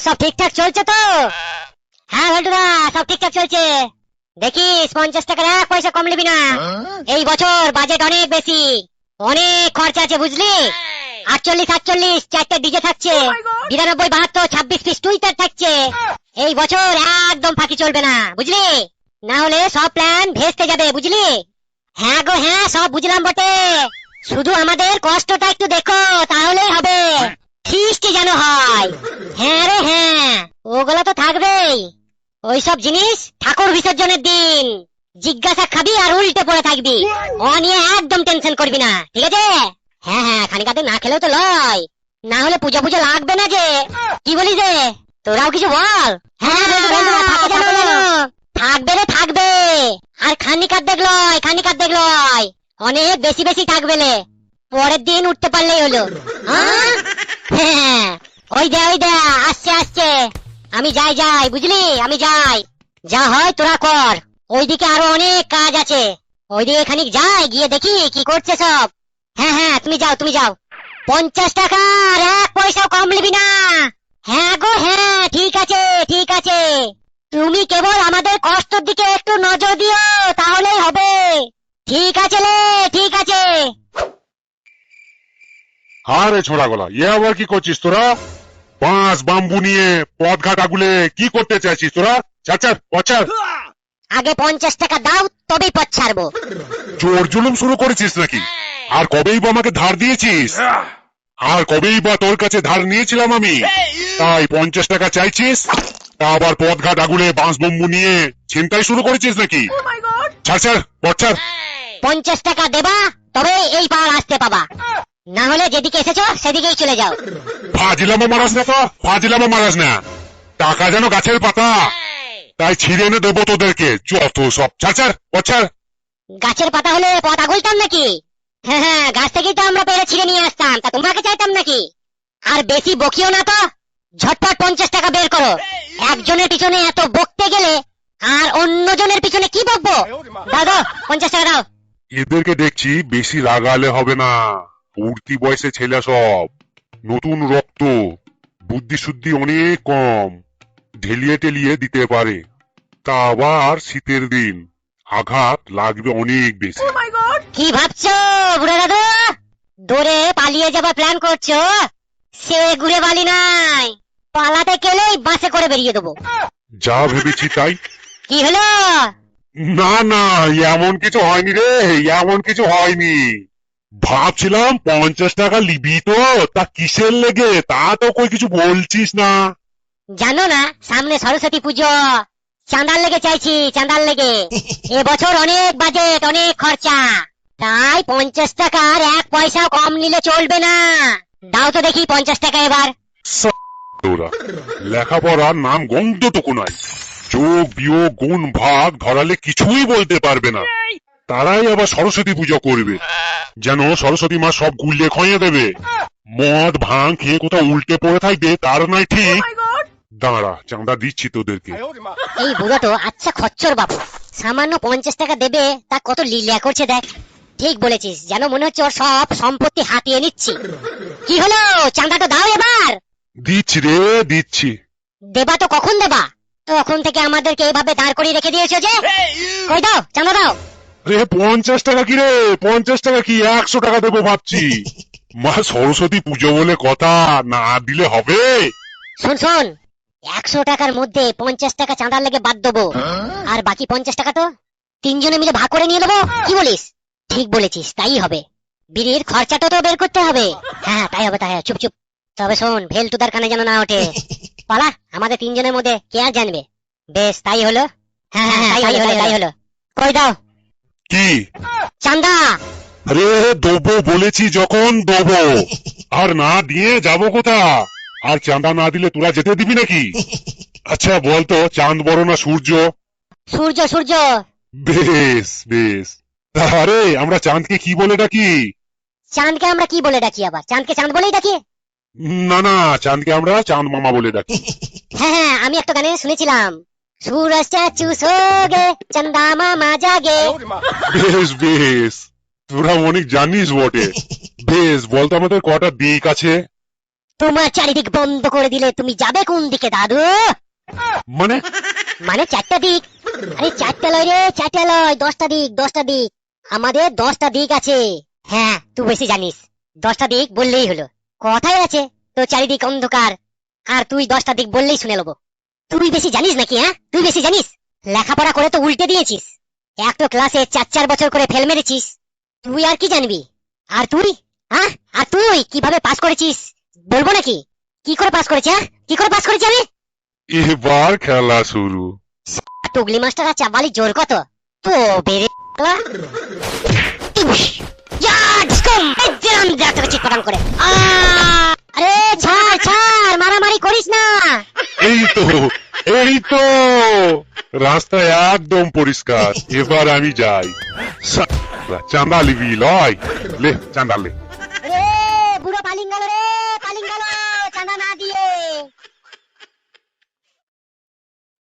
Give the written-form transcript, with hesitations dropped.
সব ঠিকঠাক চলছে তো? হ্যাঁ বল্টুদা, সব ঠিকঠাক চলছে। দেখিস 50 টাকার 1 পয়সা কম নিবি না। এই বছর বাজেট অনেক বেশি, অনেক খরচা আছে বুঝলি। 48 চারটে ডিজে থাকছে, 92 72 26 পিস টুইটার থাকছে। এই বছর একদম ফাঁকি চলবে না বুঝলি, না হলে সব প্ল্যান ভেস্তে যাবে বুঝলি। হ্যাঁ গো হ্যাঁ, সব বুঝলাম বটে, শুধু আমাদের কষ্টটা একটু দেখো তাহলেই হবে। ফিস্ট যেন হয়। হ্যাঁ রে হ্যাঁ, ওগুলো তো থাকবেই। ওইসব জিনিস ঠাকুর বিসর্জনের দিন জিজ্ঞাসা খাবি আর উল্টে পড়ে থাকবি, ও নিয়ে একদম টেনশন করবি না, ঠিক আছে? হ্যাঁ হ্যাঁ, খানিকাতে না খেলেও তো লয়, না হলে পূজা পূজা লাগবে না যে। কি বলিস রে, তোরাও কিছু বল। হ্যাঁ থাকবে রে থাকবে, আর খানিকার দেখলয় অনেক বেশি বেশি থাকবে লে, পরের দিন উঠতে পারলেই হলো। হ্যাঁ ওই দে আসছে। আমি যাই বুঝলি, আমি যাই। যা হয় তোরা কর, ওইদিকে আরো অনেক কাজ আছে, ওইদিকে খানিক যাই, গিয়ে দেখি কি করছে সব। হ্যাঁ হ্যাঁ, তুমি যাও। 50 টাকার 1 পয়সাও কম নিবি না। হ্যাঁ গো হ্যাঁ, ঠিক আছে। তুমি কেবল আমাদের কষ্টের দিকে একটু নজর দিও তাহলেই হবে। ঠিক আছে লে, ঠিক আছে। আরে ছোড়া গলা, আবার কি করছিস তোরা? বাঁশ বাম্বু নিয়ে পথঘাট আগুলে কি করতে চাইছিস তোরা? ছাড়। আগে 50 টাকা দাও, তবেই পথ ছাড়বো। জোর জুলুম শুরু করেছিস নাকি? আর কবেই বা আমাকে ধার দিয়েছিস? আর কবেই বা তোর কাছে ধার নিয়েছিলাম আমি? তাই 50 টাকা চাইছিস? তা আবার পথঘাট আগুলে বাঁশ বাম্বু নিয়ে ছিনতাই শুরু করেছিস নাকি? ছাড়। 50 টাকা দেবা, তবে এই পার আসতে পাবা, না হলে যেদিকে এসেছো সেদিকেই চলে যাও। ফাজিলামো মারাস না, টাকা যেন গাছের পাতা, তাই ছিঁড়ে এনে দেবো তোদেরকে, যত সব। ছাড়। গাছের পাতা হলে পথ আগুলতাম নাকি? হ্যাঁ, গাছ থেকেই তো আমরা পেরে ছিঁড়ে নিয়ে আসতাম, তা তোমাকে চাইতাম নাকি? আর বেশি বকিও না তো, ঝটপট 50 টাকা বের করো। একজনের পিছনে এত বকতে গেলে আর অন্যজনের পিছনে কি বকবো? দাও 50 টাকা দাও। এদেরকে দেখছি বেশি রাগালে হবে না, উঠতি বয়সে ছেলে সব, নতুন রক্ত, বুদ্ধি শুদ্ধি অনেক কম, ঢেলিয়ে টেলিয়ে দিতে পারে, তা আবার শীতের দিন, আঘাত লাগবে অনেক বেশি। কি ভাবছো বুড়া দাদু, দৌড়ে পালিয়ে যাবার প্ল্যান করছো? সে ঘুরে বালি নাই, পালাতে গেলেই বাসে করে বেরিয়ে দেবো। যা ভেবেছি তাই। কি হলো? না, এমন কিছু হয়নি রে, এমন কিছু হয়নি। ভাবছিলাম 50 টাকা লিবি তো, তা কিসের লেগে, তা তো কই কিছু বলছিস না। জানো না সামনে সরস্বতী পুজো, চাঁদার লেগে চাইছি, চাঁদার লেগে। এবছর অনেক বাজেট, অনেক খরচা, তাই 50 টাকার 1 পয়সাও কম নিলে চলবে না। দাও তো দেখি 50 টাকা এবার। তোরা লেখাপড়ার নাম গন্ধটুকু নাই, যোগ বিয়োগ গুণ ভাগ ধরালে কিছুই বলতে পারবে না, তারাই আবার সরস্বতী পুজো করবে, যেন সরস্বতী মা সব গুলিয়ে খয়ে দেবে। মদ ভাঙ খেয়ে কোথাও উল্টে পড়ে থাকবে, তার নাই ঠিক। দাঁড়া, চাঁদা দিচ্ছি তোদেরকে। এই বুড়ো তো আচ্ছা খচ্চর বাবু, সামান্য 50 টাকা দেবে, তা কত লীলা করছে দেখ। ঠিক বলেছিস, যেন মনে হচ্ছে ওর সব সম্পত্তি হাতিয়ে নিচ্ছি। কি হলো, চাঁদাটা দাও এবার। দিচ্ছি রে, দিচ্ছি। দেবা তো কখন দেবা? তখন থেকে আমাদেরকে এইভাবে দাঁড় করিয়ে রেখে দিয়েছো যে। কই দাও, চাঁদা দাও। রে 50 টাকা কি রে, 50 টাকা কি, 100 টাকা দেবো ভাবছি। মা সরস্বতী পুজো বলে কথা, না দিলে হবে? শোন 100 টাকার মধ্যে 50 টাকা চাঁদার লেগে বাদ দেবো, আর বাকি 50 টাকা তো 3 জনে মিলে ভাগ করে নিয়ে নেবো। কি বলিস? ঠিক বলেছিস, তাই হবে। বিড়ির খরচাটা তো বের করতে হবে। হ্যাঁ তাই হবে। চুপ। তবে শোন, ভেলটুদার কানে যেন না ওঠে। পালা, আমাদের 3 জনের মধ্যে কে আর জানবে। বেশ, তাই হলো। হ্যাঁ তাই হলো। কই দাও কি চাঁদা। আরে দেবো বলেছি যখন দেবো, আর না দিয়ে যাবো কোথা? আর চাঁদা না দিলে তোরা যেতে দিবি নাকি? আচ্ছা বলতো, চাঁদ বড় না সূর্য? সূর্য। বেশ। আরে আমরা চাঁদকে কি বলে ডাকি? চাঁদকে আমরা কি বলে ডাকি আবার? চাঁদকে চাঁদ বলেই ডাকি। না, চাঁদকে আমরা চাঁদ মামা বলে ডাকি। হ্যাঁ, আমি একটা গানে শুনেছিলাম, सूरज चाचू सो गे चंदा मामा जागे। বেশ তোরা অনেক জানিস বটে। বেশ বলতো, আমাদের কটা দিক আছে? তোমার চারিদিক বন্ধ করে দিলে তুমি যাবে কোন দিকে দাদু? মানে মানে চারটা দিক। আরে চারটা লয় রে, চারটা লয়, 10টা দিক, 10টা দিক। আমাদের 10টা দিক আছে। হ্যাঁ তুই বেশি জানিস, 10টা দিক বললেই হলো। কথাই আছে তো চারিদিক অন্ধকার, আর তুই 10টা দিক বললেই শুনে নেবো। তুই বেশি জানিস নাকি? হ্যাঁ তুই বেশি জানিস, লেখাপড়া করে তো উল্টে দিয়েছিস। এক তো ক্লাসে 4 বছর করে ফেল মেরেছিস, তুই আর কি জানবি? আর তুই, হ্যাঁ আর তুই কিভাবে পাস করেছিস বলবো নাকি? কি করে পাস করেছি? হ্যাঁ কি করে পাস করেছি আমি? এবার খেলা শুরু। টুগলি মাস্টার আর চাবালি জোর কত তো বেড়ে করে। আরে ছাড় ছাড়, মারামারি করিস না। এই তো, এই তো, রাস্তা একদম পরিষ্কার। এবার আমি যাই। চাঁদা লিবি লয়, লে চাঁদা লে।